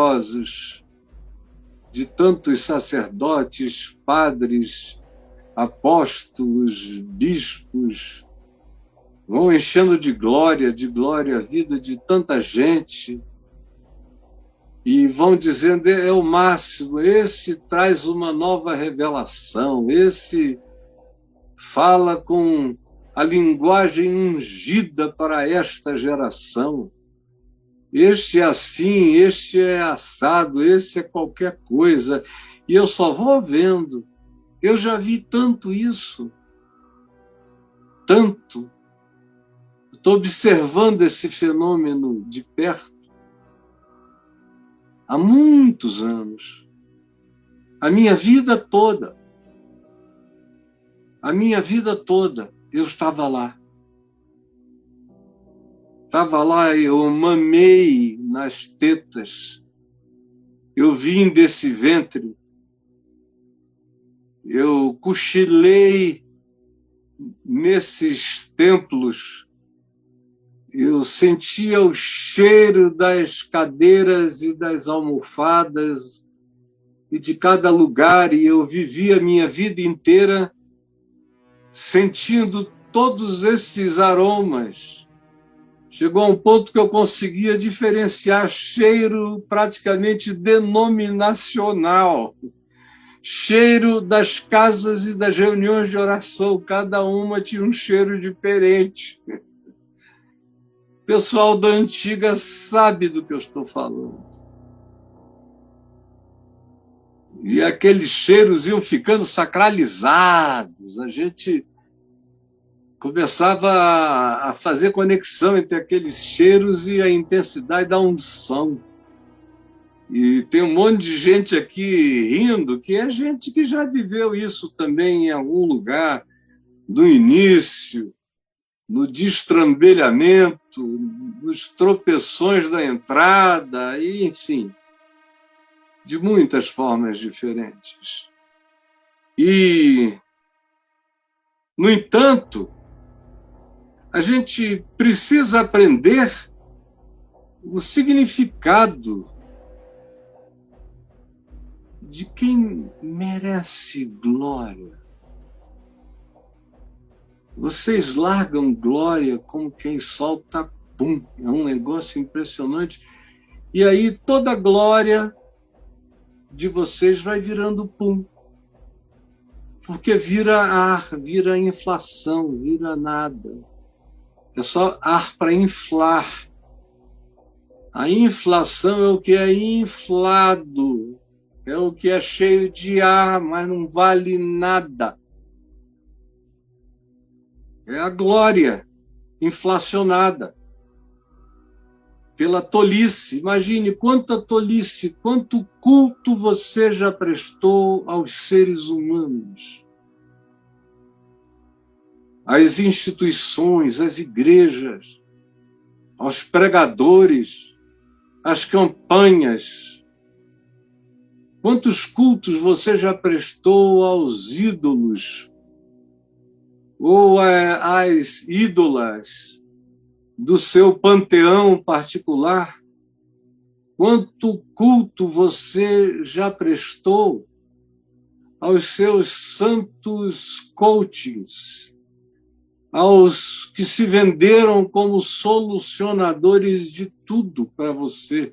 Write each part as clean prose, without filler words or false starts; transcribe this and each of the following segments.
numerosos, de tantos sacerdotes, padres, apóstolos, bispos, vão enchendo de glória a vida de tanta gente e vão dizendo: é o máximo, esse traz uma nova revelação, esse fala com a linguagem ungida para esta geração. Este é assim, este é assado, esse é qualquer coisa. E eu só vou vendo. Eu já vi tanto isso. Tanto. Estou observando esse fenômeno de perto há muitos anos. A minha vida toda. A minha vida toda eu estava lá. Estava lá, eu mamei nas tetas, eu vim desse ventre, eu cochilei nesses templos, eu sentia o cheiro das cadeiras e das almofadas e de cada lugar, e eu vivi a minha vida inteira sentindo todos esses aromas. Chegou a um ponto que eu conseguia diferenciar cheiro praticamente denominacional. Cheiro das casas e das reuniões de oração, cada uma tinha um cheiro diferente. O pessoal da antiga sabe do que eu estou falando. E aqueles cheiros iam ficando sacralizados, a gente começava a fazer conexão entre aqueles cheiros e a intensidade da unção. E tem um monte de gente aqui rindo, que é gente que já viveu isso também em algum lugar, no início, no destrambelhamento, nos tropeções da entrada, e, enfim, de muitas formas diferentes. E, no entanto, a gente precisa aprender o significado de quem merece glória. Vocês largam glória como quem solta pum. É um negócio impressionante. E aí toda a glória de vocês vai virando pum. Porque vira ar, vira inflação, vira nada. É só ar para inflar. A inflação é o que é inflado, é o que é cheio de ar, mas não vale nada. É a glória inflacionada pela tolice. Imagine quanta tolice, quanto culto você já prestou aos seres humanos. Às instituições, às igrejas, aos pregadores, às campanhas. Quantos cultos você já prestou aos ídolos ou às ídolas do seu panteão particular? Quanto culto você já prestou aos seus santos coaches, aos que se venderam como solucionadores de tudo para você?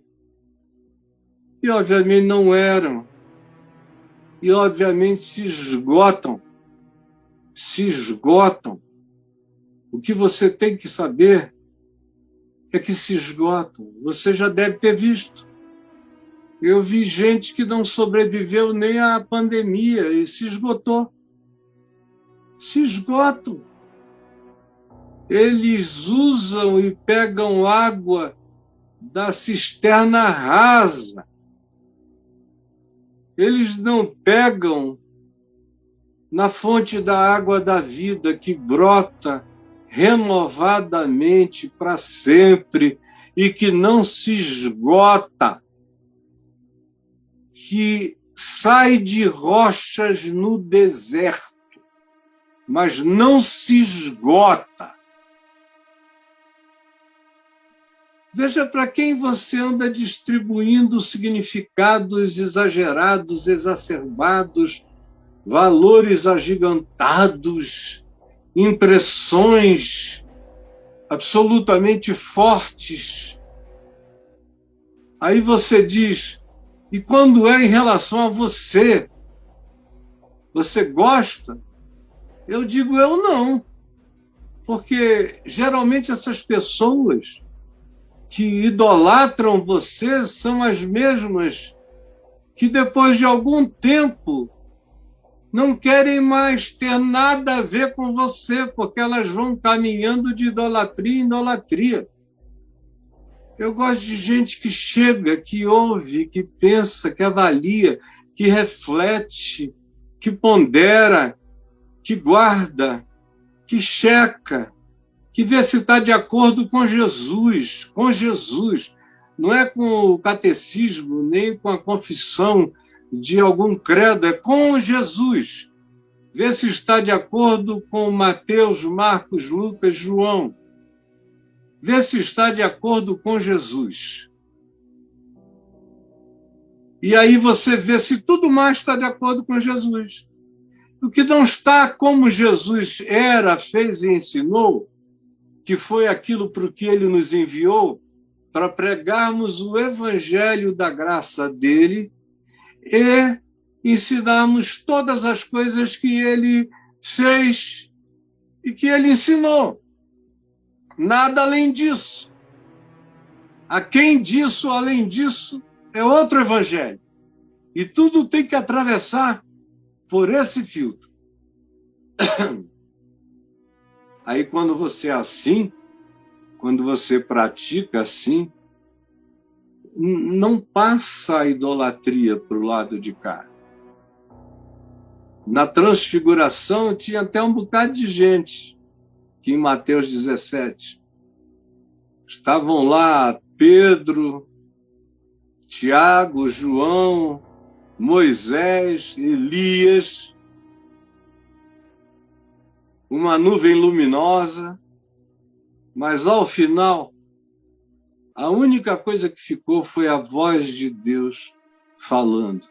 E, obviamente, não eram. E, obviamente, se esgotam. Se esgotam. O que você tem que saber é que se esgotam. Você já deve ter visto. Eu vi gente que não sobreviveu nem à pandemia e se esgotou. Se esgotam. Eles usam e pegam água da cisterna rasa. Eles não pegam na fonte da água da vida que brota renovadamente para sempre e que não se esgota, que sai de rochas no deserto, mas não se esgota. Veja para quem você anda distribuindo significados exagerados, exacerbados, valores agigantados, impressões absolutamente fortes. Aí você diz, e quando é em relação a você? Você gosta? Eu digo, eu não. Porque geralmente essas pessoas que idolatram você são as mesmas que depois de algum tempo não querem mais ter nada a ver com você, porque elas vão caminhando de idolatria em idolatria. Eu gosto de gente que chega, que ouve, que pensa, que avalia, que reflete, que pondera, que guarda, que checa, que vê se está de acordo com Jesus, com Jesus. Não é com o catecismo, nem com a confissão de algum credo, é com Jesus. Vê se está de acordo com Mateus, Marcos, Lucas, João. Vê se está de acordo com Jesus. E aí você vê se tudo mais está de acordo com Jesus. O que não está como Jesus era, fez e ensinou, que foi aquilo para o que ele nos enviou, para pregarmos o evangelho da graça dele e ensinarmos todas as coisas que ele fez e que ele ensinou. Nada além disso. Aquém disso, além disso, é outro evangelho. E tudo tem que atravessar por esse filtro. Aí quando você é assim, quando você pratica assim, não passa a idolatria para o lado de cá. Na transfiguração tinha até um bocado de gente, que em Mateus 17 estavam lá Pedro, Tiago, João, Moisés, Elias, uma nuvem luminosa, mas ao final, a única coisa que ficou foi a voz de Deus falando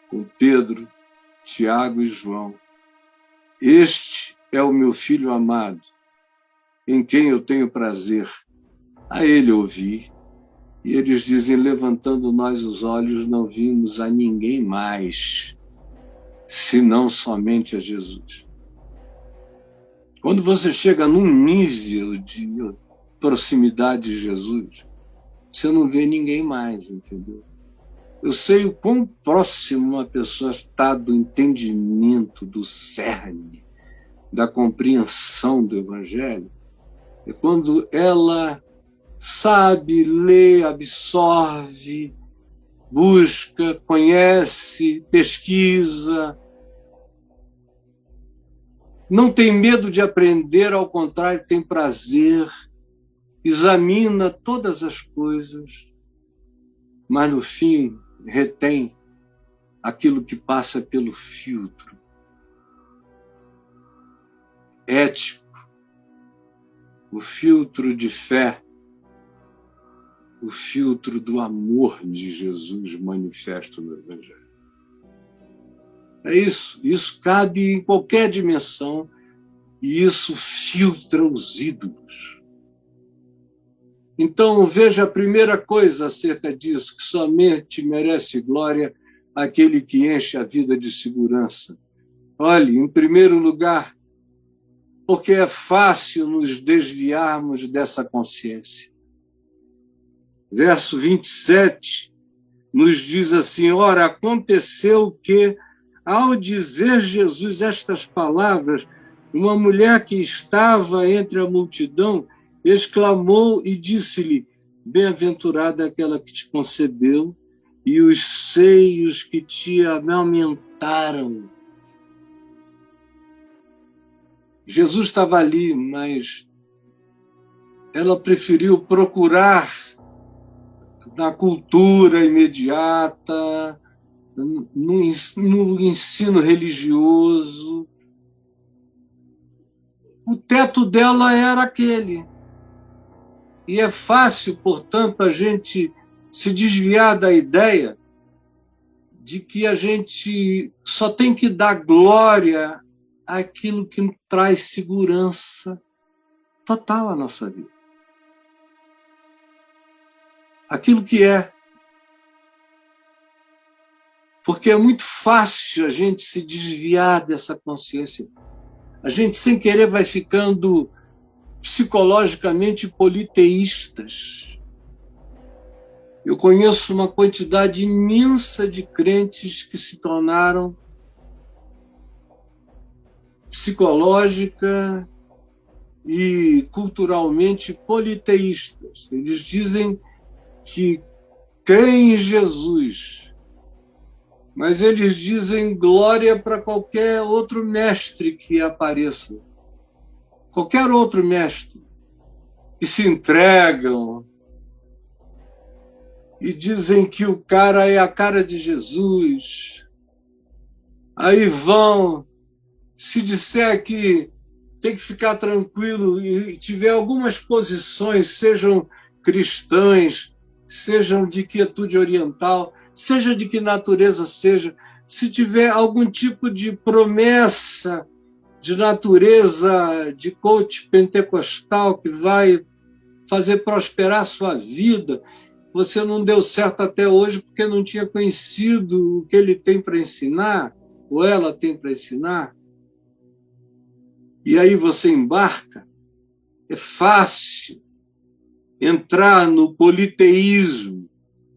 com Pedro, Tiago e João. Este é o meu filho amado, em quem eu tenho prazer. A ele ouvi. E eles dizem, levantando nós os olhos, não vimos a ninguém mais, senão somente a Jesus. Quando você chega num nível de proximidade de Jesus, você não vê ninguém mais, entendeu? Eu sei o quão próximo uma pessoa está do entendimento, do cerne, da compreensão do Evangelho, é quando ela sabe, lê, absorve, busca, conhece, pesquisa, não tem medo de aprender, ao contrário, tem prazer, examina todas as coisas, mas no fim retém aquilo que passa pelo filtro ético, o filtro de fé, o filtro do amor de Jesus manifesto no Evangelho. É isso. Isso cabe em qualquer dimensão e isso filtra os ídolos. Então, veja a primeira coisa acerca disso, que somente merece glória aquele que enche a vida de segurança. Olhe, em primeiro lugar, porque é fácil nos desviarmos dessa consciência. Verso 27 nos diz assim, ora, aconteceu que, ao dizer Jesus estas palavras, uma mulher que estava entre a multidão exclamou e disse-lhe, bem-aventurada aquela que te concebeu e os seios que te amamentaram. Jesus estava ali, mas ela preferiu procurar na cultura imediata, no ensino religioso. O teto dela era aquele. E é fácil, portanto, a gente se desviar da ideia de que a gente só tem que dar glória àquilo que traz segurança total à nossa vida. Aquilo que é. Porque é muito fácil a gente se desviar dessa consciência. A gente, sem querer, vai ficando psicologicamente politeístas. Eu conheço uma quantidade imensa de crentes que se tornaram psicológica e culturalmente politeístas. Eles dizem que creem em Jesus, mas eles dizem glória para qualquer outro mestre que apareça. Qualquer outro mestre. E se entregam e dizem que o cara é a cara de Jesus. Aí vão, se disser que tem que ficar tranquilo e tiver algumas posições, sejam cristãs, sejam de quietude oriental, seja de que natureza seja, se tiver algum tipo de promessa de natureza de coach pentecostal que vai fazer prosperar a sua vida, você não deu certo até hoje porque não tinha conhecido o que ele tem para ensinar, ou ela tem para ensinar, e aí você embarca, é fácil entrar no politeísmo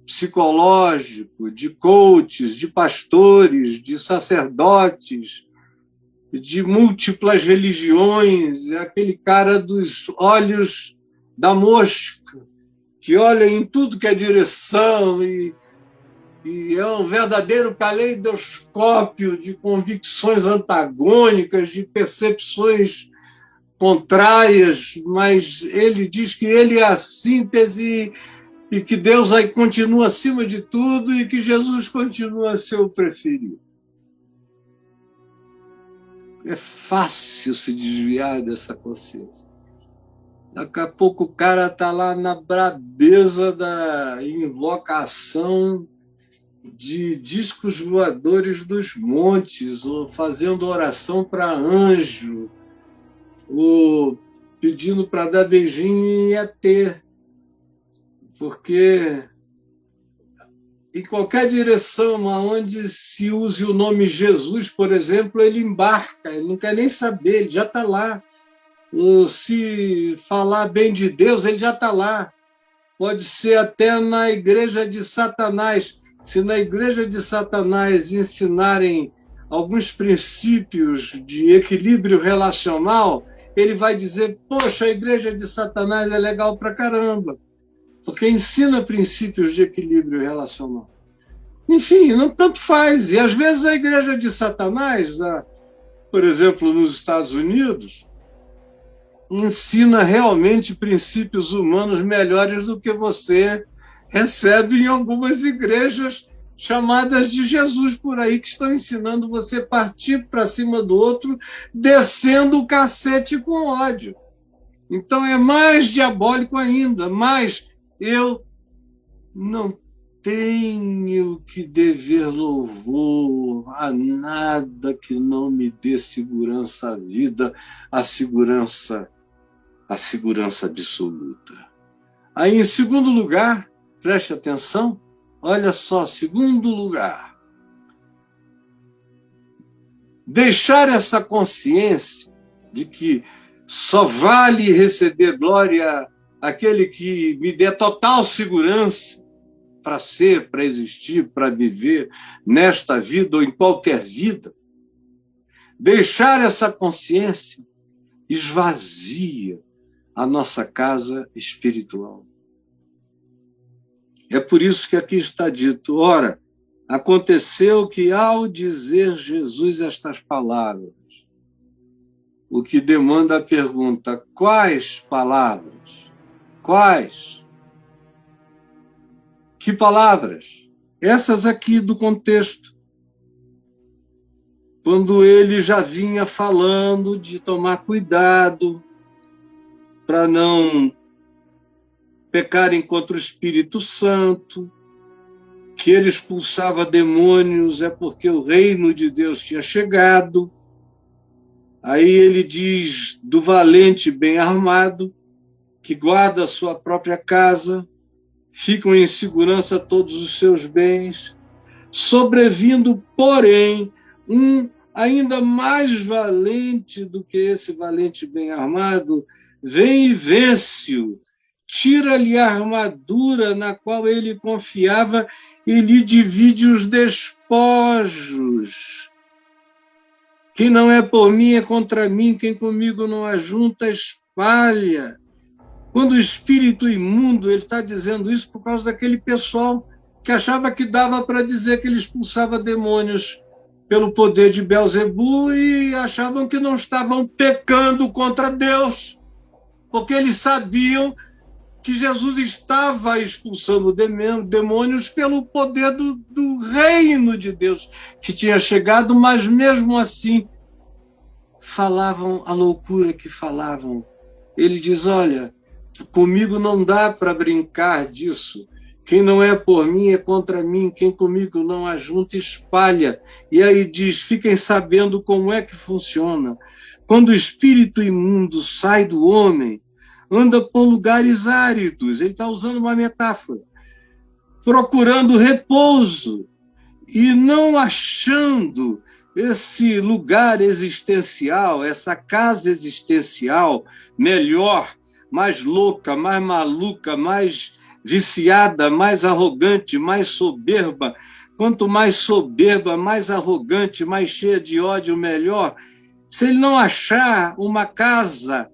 psicológico de coaches, de pastores, de sacerdotes, de múltiplas religiões, é aquele cara dos olhos da mosca, que olha em tudo que é direção e é um verdadeiro caleidoscópio de convicções antagônicas, de percepções contrárias, mas ele diz que ele é a síntese e que Deus aí continua acima de tudo e que Jesus continua a ser o preferido. É fácil se desviar dessa consciência. Daqui a pouco o cara está lá na brabeza da invocação de discos voadores dos montes, ou fazendo oração para anjo, ou pedindo para dar beijinho em ET. Porque em qualquer direção onde se use o nome Jesus, por exemplo, ele embarca, ele não quer nem saber, ele já está lá. Ou se falar bem de Deus, ele já está lá. Pode ser até na igreja de Satanás. Se na igreja de Satanás ensinarem alguns princípios de equilíbrio relacional, ele vai dizer, poxa, a igreja de Satanás é legal pra caramba, porque ensina princípios de equilíbrio relacional. Enfim, não tanto faz. E às vezes a igreja de Satanás, por exemplo, nos Estados Unidos, ensina realmente princípios humanos melhores do que você recebe em algumas igrejas chamadas de Jesus por aí, que estão ensinando você a partir para cima do outro, descendo o cacete com ódio. Então é mais diabólico ainda, mas eu não tenho que dever louvor a nada que não me dê segurança à vida, a segurança absoluta. Aí, em segundo lugar, preste atenção, olha só, segundo lugar, deixar essa consciência de que só vale receber glória aquele que me dê total segurança para ser, para existir, para viver nesta vida ou em qualquer vida. Deixar essa consciência esvazia a nossa casa espiritual. É por isso que aqui está dito, ora, aconteceu que ao dizer Jesus estas palavras, o que demanda a pergunta, quais palavras? Quais? Que palavras? Essas aqui do contexto. Quando ele já vinha falando de tomar cuidado para não pecarem contra o Espírito Santo, que ele expulsava demônios, é porque o reino de Deus tinha chegado. Aí ele diz do valente bem armado, que guarda a sua própria casa, ficam em segurança todos os seus bens, sobrevindo, porém, um ainda mais valente do que esse valente bem armado, vem e vence-o, tira-lhe a armadura na qual ele confiava e lhe divide os despojos. Quem não é por mim é contra mim, quem comigo não ajunta, espalha. Quando o espírito imundo, ele está dizendo isso por causa daquele pessoal que achava que dava para dizer que ele expulsava demônios pelo poder de Belzebu e achavam que não estavam pecando contra Deus, porque eles sabiam que Jesus estava expulsando demônios pelo poder do reino de Deus que tinha chegado, mas mesmo assim falavam a loucura que falavam. Ele diz, olha, comigo não dá para brincar disso. Quem não é por mim é contra mim, quem comigo não ajunta, espalha. E aí diz, fiquem sabendo como é que funciona. Quando o espírito imundo sai do homem, anda por lugares áridos, ele está usando uma metáfora, procurando repouso e não achando esse lugar existencial, essa casa existencial melhor, mais louca, mais maluca, mais viciada, mais arrogante, mais soberba. Quanto mais soberba, mais arrogante, mais cheia de ódio, melhor. Se ele não achar uma casa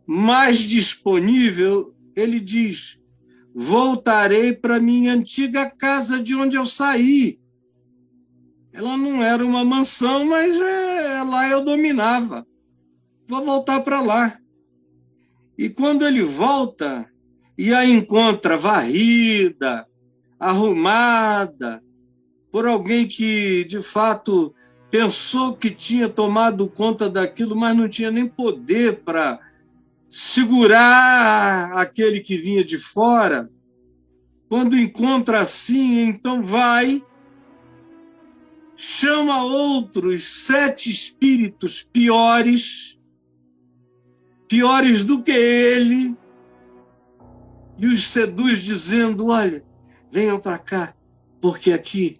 mais disponível, ele diz, voltarei para minha antiga casa de onde eu saí. Ela não era uma mansão, mas lá eu dominava. Vou voltar para lá. E quando ele volta e a encontra varrida, arrumada, por alguém que, de fato, pensou que tinha tomado conta daquilo, mas não tinha nem poder para segurar aquele que vinha de fora, quando encontra assim, então vai, chama outros 7 espíritos piores do que ele, e os seduz dizendo, olha, venham para cá, porque aqui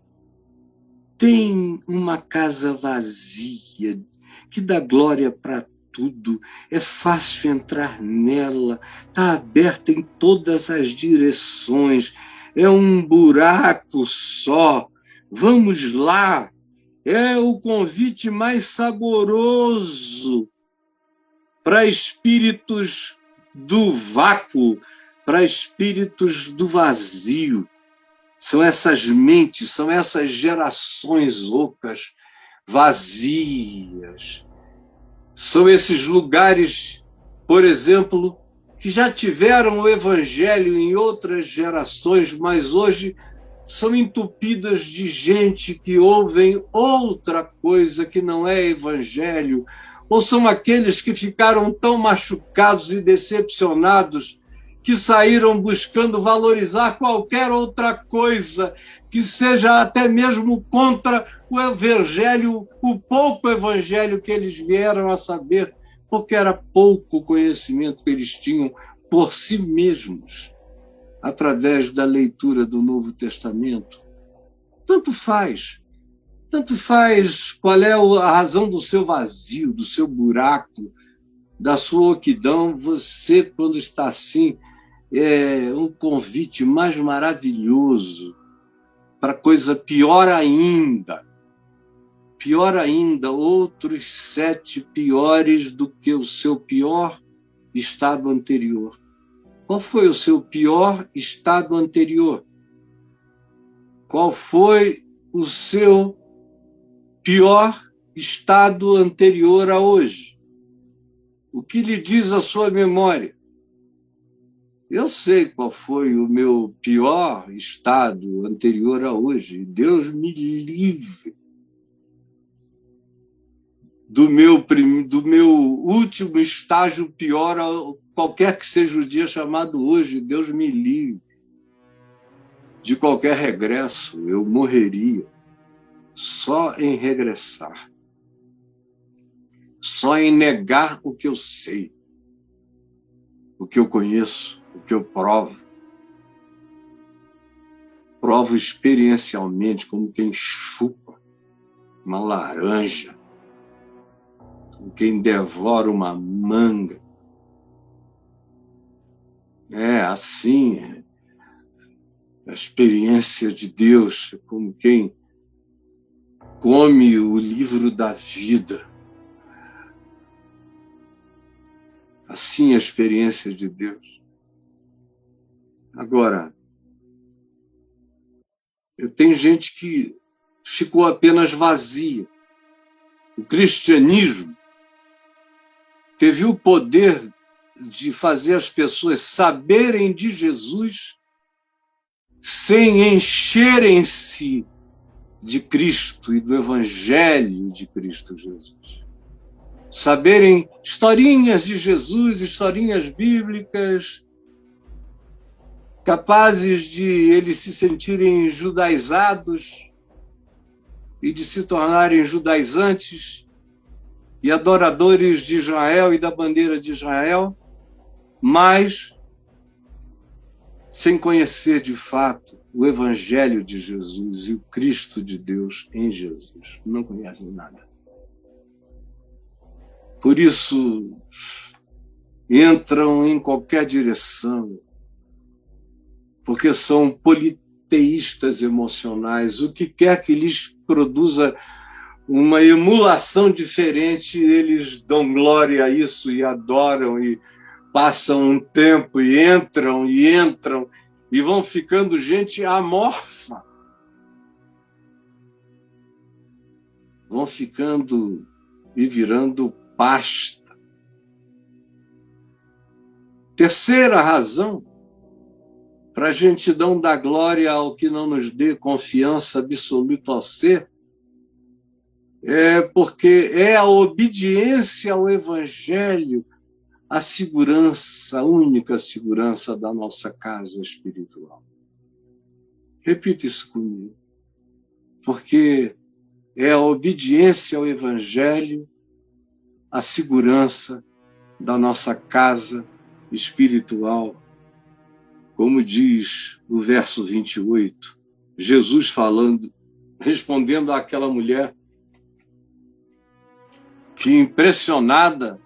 tem uma casa vazia, que dá glória para tudo, é fácil entrar nela, está aberta em todas as direções, é um buraco só, vamos lá, é o convite mais saboroso para espíritos do vácuo, para espíritos do vazio. São essas mentes, são essas gerações ocas, vazias. São esses lugares, por exemplo, que já tiveram o evangelho em outras gerações, mas hoje são entupidas de gente que ouvem outra coisa que não é evangelho, ou são aqueles que ficaram tão machucados e decepcionados que saíram buscando valorizar qualquer outra coisa que seja até mesmo contra o evangelho, o pouco evangelho que eles vieram a saber, porque era pouco conhecimento que eles tinham por si mesmos, através da leitura do Novo Testamento. Tanto faz qual é a razão do seu vazio, do seu buraco, da sua oquidão. Você, quando está assim, é um convite mais maravilhoso para coisa pior ainda, outros 7 piores do que o seu pior estado anterior. Qual foi o seu pior estado anterior? Qual foi o seu pior estado anterior a hoje? O que lhe diz a sua memória? Eu sei qual foi o meu pior estado anterior a hoje. Deus me livre do meu último estágio pior, qualquer que seja o dia chamado hoje. Deus me livre de qualquer regresso. Eu morreria só em regressar, só em negar o que eu sei, o que eu conheço, o que eu provo. Provo experiencialmente, como quem chupa uma laranja, como quem devora uma manga. É assim, a experiência de Deus, como quem come o livro da vida. Assim a experiência de Deus. Agora, tem gente que ficou apenas vazia. O cristianismo teve o poder de fazer as pessoas saberem de Jesus sem encherem-se de Cristo e do Evangelho de Cristo Jesus. Saberem historinhas de Jesus, historinhas bíblicas, capazes de eles se sentirem judaizados e de se tornarem judaizantes e adoradores de Israel e da bandeira de Israel, mas sem conhecer de fato o Evangelho de Jesus e o Cristo de Deus em Jesus. Não conhecem nada. Por isso, entram em qualquer direção, porque são politeístas emocionais. O que quer que lhes produza uma emulação diferente, eles dão glória a isso e adoram e passam um tempo e entram e vão ficando gente amorfa. Vão ficando e virando pasta. Terceira razão para a gente não dar glória ao que não nos dê confiança absoluta ao ser, é porque é a obediência ao Evangelho a segurança, a única segurança da nossa casa espiritual. Repita isso comigo. Porque é a obediência ao Evangelho a segurança da nossa casa espiritual. Como diz o verso 28, Jesus falando, respondendo àquela mulher que, impressionada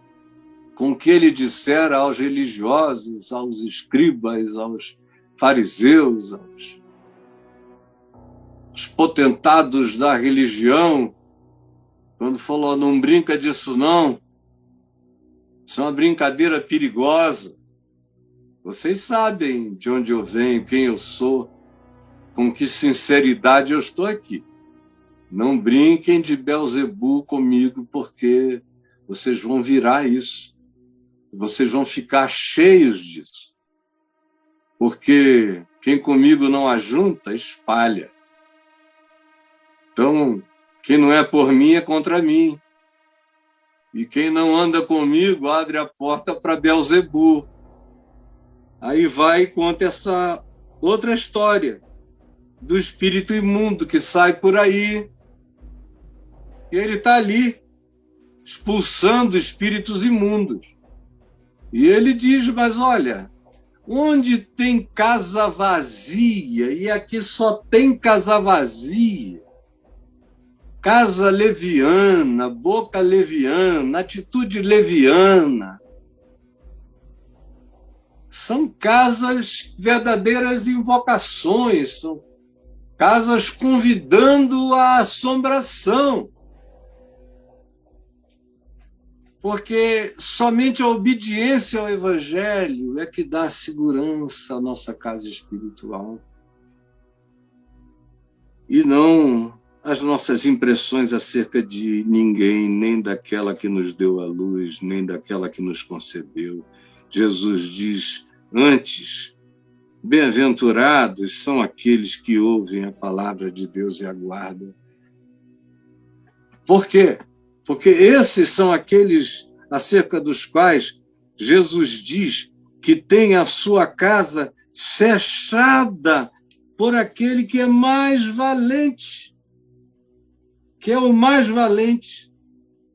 com o que ele dissera aos religiosos, aos escribas, aos fariseus, aos potentados da religião, quando falou, não brinca disso não, isso é uma brincadeira perigosa. Vocês sabem de onde eu venho, quem eu sou, com que sinceridade eu estou aqui. Não brinquem de Belzebu comigo, porque vocês vão virar isso. Vocês vão ficar cheios disso. Porque quem comigo não ajunta, espalha. Então, quem não é por mim é contra mim. E quem não anda comigo abre a porta para Belzebu. Aí vai e conta essa outra história do espírito imundo que sai por aí. E ele está ali, expulsando espíritos imundos. E ele diz, mas olha, onde tem casa vazia, e aqui só tem casa vazia, casa leviana, boca leviana, atitude leviana, são casas verdadeiras invocações, são casas convidando à assombração. Porque somente a obediência ao Evangelho é que dá segurança à nossa casa espiritual. E não as nossas impressões acerca de ninguém, nem daquela que nos deu a luz, nem daquela que nos concebeu. Jesus diz, antes, bem-aventurados são aqueles que ouvem a palavra de Deus e aguardam. Por quê? Porque esses são aqueles acerca dos quais Jesus diz que tem a sua casa fechada por aquele que é mais valente, que é o mais valente.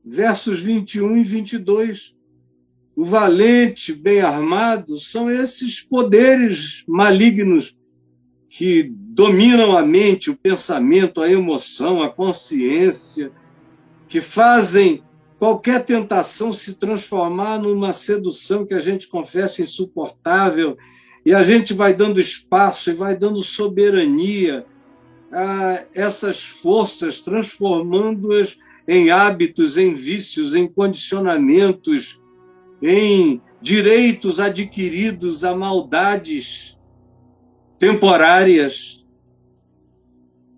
Versos 21 e 22. O valente, bem armado, são esses poderes malignos que dominam a mente, o pensamento, a emoção, a consciência, que fazem qualquer tentação se transformar numa sedução que a gente confessa insuportável, e a gente vai dando espaço e vai dando soberania a essas forças, transformando-as em hábitos, em vícios, em condicionamentos, em direitos adquiridos a maldades temporárias.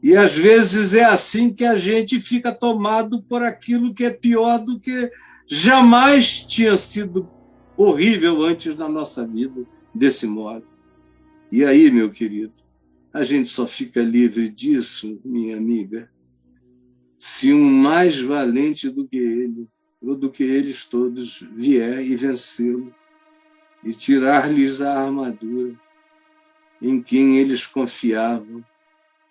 E às vezes é assim que a gente fica tomado por aquilo que é pior do que jamais tinha sido horrível antes na nossa vida, desse modo. E aí, meu querido, a gente só fica livre disso, minha amiga, se um mais valente do que ele, ou do que eles todos, vier e vencê-lo, e tirar-lhes a armadura em quem eles confiavam,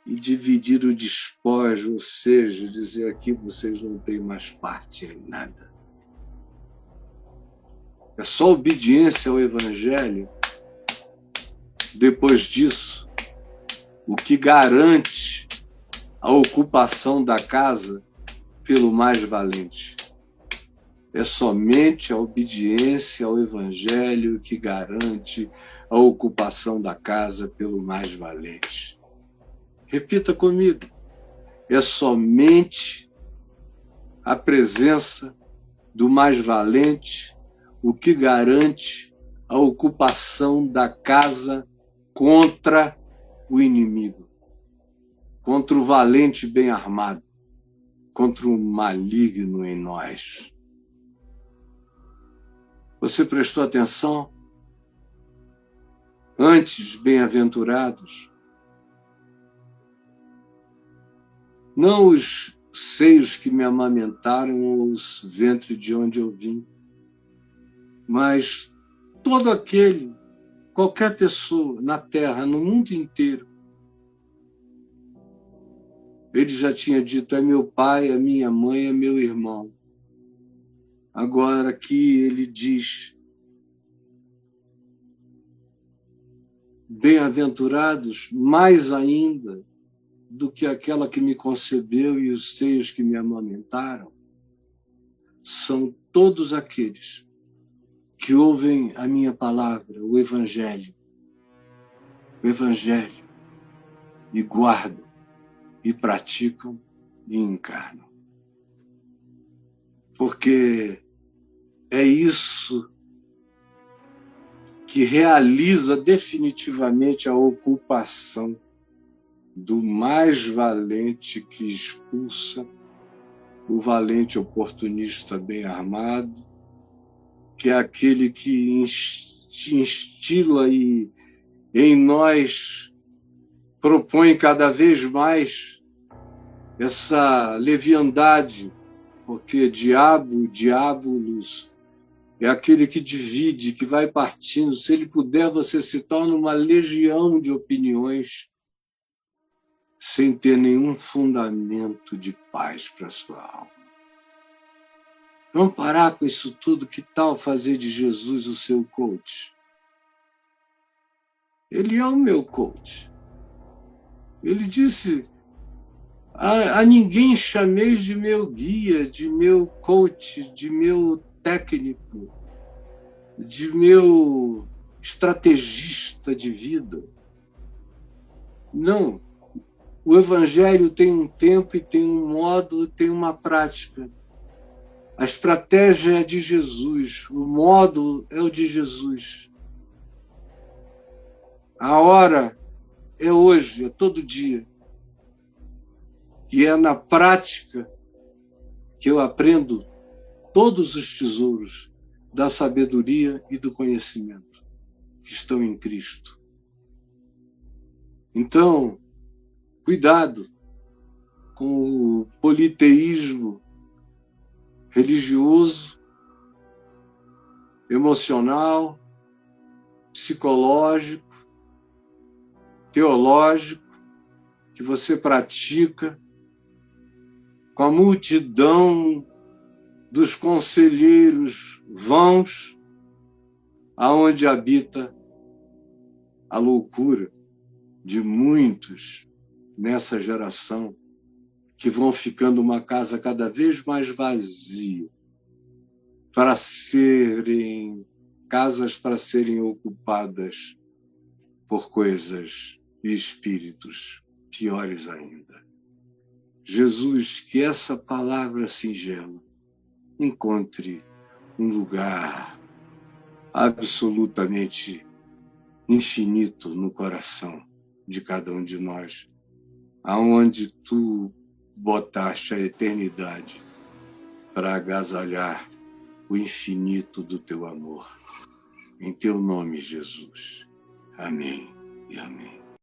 e dividir o despojo, ou seja, dizer aqui vocês não têm mais parte em nada. É só obediência ao Evangelho. Depois disso, o que garante a ocupação da casa pelo mais valente. É somente a obediência ao Evangelho que garante a ocupação da casa pelo mais valente. Repita comigo. É somente a presença do mais valente o que garante a ocupação da casa contra o inimigo, contra o valente bem armado, contra o maligno em nós. Você prestou atenção? Antes, bem-aventurados, não os seios que me amamentaram ou os ventres de onde eu vim, mas todo aquele, qualquer pessoa na terra, no mundo inteiro. Ele já tinha dito, é meu pai, é minha mãe, é meu irmão. Agora aqui ele diz, bem-aventurados, mais ainda do que aquela que me concebeu e os seios que me amamentaram, são todos aqueles que ouvem a minha palavra, o Evangelho, e guardam, e praticam, e encarnam. Porque é isso que realiza definitivamente a ocupação do mais valente que expulsa o valente oportunista bem armado, que é aquele que instila e em nós propõe cada vez mais essa leviandade, porque diabolos, é aquele que divide, que vai partindo. Se ele puder, você se torna uma legião de opiniões sem ter nenhum fundamento de paz para a sua alma. Vamos parar com isso tudo. Que tal fazer de Jesus o seu coach? Ele é o meu coach. Ele disse, a ninguém chameis de meu guia, de meu coach, de meu técnico, de meu estrategista de vida. Não. O Evangelho tem um tempo e tem um modo, tem uma prática. A estratégia é de Jesus, o modo é o de Jesus. A hora é hoje, é todo dia. E é na prática que eu aprendo todos os tesouros da sabedoria e do conhecimento que estão em Cristo. Então, cuidado com o politeísmo religioso, emocional, psicológico, teológico, que você pratica com a multidão dos conselheiros vãos, aonde habita a loucura de muitos nessa geração, que vão ficando uma casa cada vez mais vazia, para serem casas para serem ocupadas por coisas e espíritos piores ainda. Jesus, que essa palavra singela encontre um lugar absolutamente infinito no coração de cada um de nós, aonde tu botaste a eternidade para agasalhar o infinito do teu amor. Em teu nome, Jesus. Amém e amém.